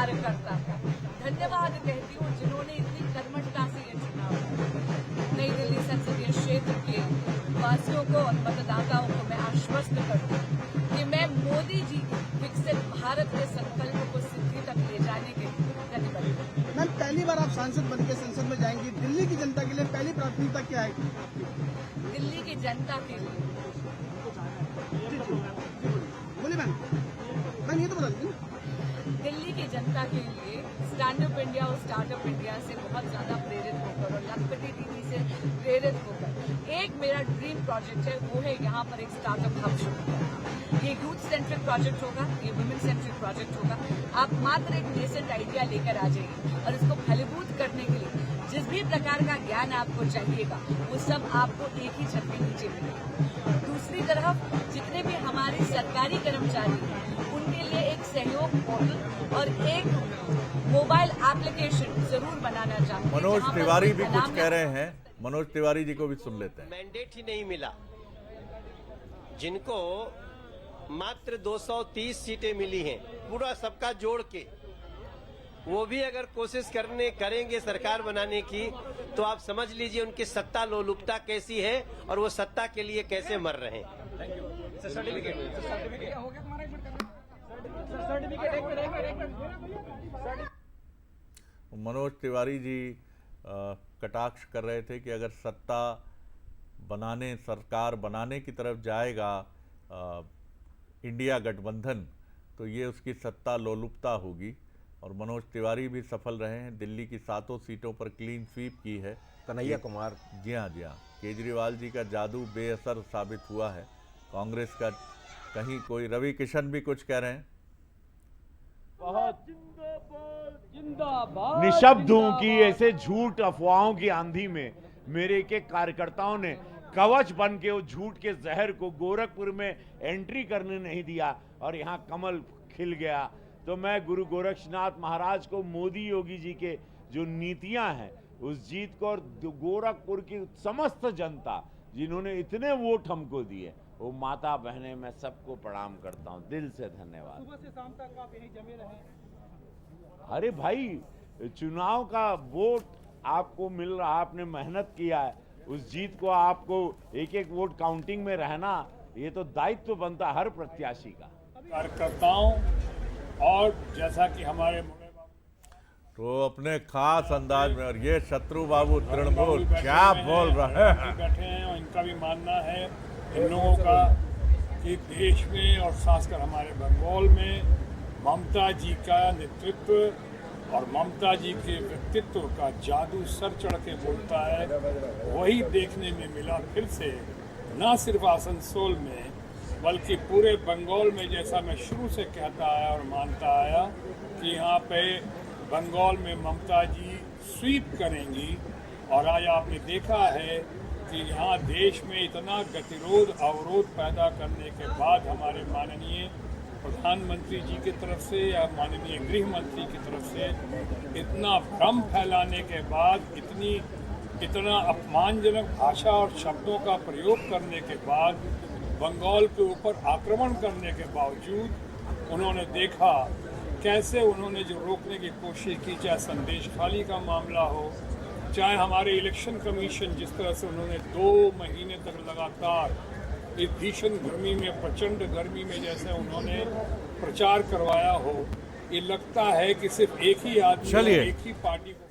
कार्यकर्ता का धन्यवाद कहती हूँ जिन्होंने इतनी कर्मठता से ये चुनाव लड़ा। नई दिल्ली संसदीय क्षेत्र के वासियों को और मतदाताओं को मैं आश्वस्त करती हूँ कि मैं मोदी जी विकसित भारत के संकल्प को सिद्धि तक ले जाने के लिए प्रतिबद्ध हूँ। मैम, पहली बार आप सांसद बनकर संसद में जाएंगी, दिल्ली की जनता के लिए पहली प्राथमिकता क्या है? दिल्ली की जनता के लिए बोलिए मैम, ये तो बता दीजिए। दिल्ली की जनता के लिए स्टैंड अप इंडिया और स्टार्टअप इंडिया से बहुत ज्यादा प्रेरित होकर और लखपति दीदी से प्रेरित होकर एक मेरा ड्रीम प्रोजेक्ट है, वो है यहाँ पर एक स्टार्टअप हब शुरू करना। ये यूथ सेंट्रिक प्रोजेक्ट होगा, ये वुमेन सेंट्रिक प्रोजेक्ट होगा। आप मात्र एक नेसेंट आइडिया लेकर आ जाइए और इसको फलीभूत करने के लिए जिस भी प्रकार का ज्ञान आपको चाहिएगा वो सब आपको एक ही छत के नीचे मिलेगा। दूसरी तरफ जितने भी हमारे सरकारी कर्मचारी हैं उनके लिए एक सहयोग पोर्टल और एक मोबाइल एप्लीकेशन जरूर बनाना चाहते हैं। मनोज तिवारी भी कुछ कह रहे हैं, मनोज तिवारी जी को भी सुन लेते हैं। मैंडेट ही नहीं मिला, जिनको मात्र 230 सीटें मिली हैं पूरा सबका जोड़ के, वो भी अगर कोशिश करेंगे सरकार बनाने की तो आप समझ लीजिए उनकी सत्ता लोलुपता कैसी है और वो सत्ता के लिए कैसे मर रहे हैं। मनोज तिवारी जी कटाक्ष कर रहे थे कि अगर सत्ता बनाने, सरकार बनाने की तरफ जाएगा इंडिया गठबंधन तो ये उसकी सत्ता लोलुपता होगी। और मनोज तिवारी भी सफल रहे हैं, दिल्ली की 7 सीटों पर क्लीन स्वीप की है। कन्हैया कुमार, जी हाँ, केजरीवाल जी का जादू बेअसर साबित हुआ है। कांग्रेस का कहीं कोई, रवि किशन भी कुछ कह रहे हैं। बहुत निशब्द हूं कि ऐसे झूठ अफवाहों की आंधी में मेरे के कार्यकर्ताओं ने कवच बन के उस झूठ के जहर को गोरखपुर में एंट्री करने नहीं दिया और यहां कमल खिल गया। तो मैं गुरु गोरक्षनाथ महाराज को, मोदी योगी जी के जो नीतियां हैं उस जीत को और गोरखपुर की समस्त जनता जिन्होंने इतने वोट हमको दिए, वो माता बहने मैं सबको प्रणाम करता हूं, दिल से धन्यवाद। सुबह से शाम तक आप यहीं जमे रहे। अरे भाई, चुनाव का वोट आपको मिल रहा, आपने मेहनत किया है, उस जीत को आपको एक एक वोट काउंटिंग में रहना, ये तो दायित्व बनता हर प्रत्याशी का। कार्यकर्ताओं और जैसा कि हमारे तो अपने खास अंदाज में, और ये शत्रु बाबू तृणमूल क्या बोल रहे हैं, बैठे हैं और इनका भी मानना है इन लोगों का कि देश में और खासकर हमारे बंगाल में ममता जी का नेतृत्व और ममता जी के व्यक्तित्व का जादू सर चढ़ के बोलता है। वही देखने में मिला फिर से, न सिर्फ आसनसोल में बल्कि पूरे बंगाल में। जैसा मैं शुरू से कहता आया और मानता आया कि यहाँ पे बंगाल में ममता जी स्वीप करेंगी। और आज आपने देखा है कि यहाँ देश में इतना गतिरोध अवरोध पैदा करने के बाद हमारे माननीय प्रधानमंत्री जी की तरफ से या माननीय गृह मंत्री की तरफ से इतना भ्रम फैलाने के बाद, इतना अपमानजनक भाषा और शब्दों का प्रयोग करने के बाद, बंगाल के ऊपर आक्रमण करने के बावजूद उन्होंने देखा कैसे उन्होंने जो रोकने की कोशिश की, चाहे संदेश खाली का मामला हो, चाहे हमारे इलेक्शन कमीशन जिस तरह से उन्होंने 2 महीने तक लगातार इस भीषण गर्मी में, प्रचंड गर्मी में जैसे उन्होंने प्रचार करवाया हो। ये लगता है कि सिर्फ एक ही आदमी, एक ही पार्टी को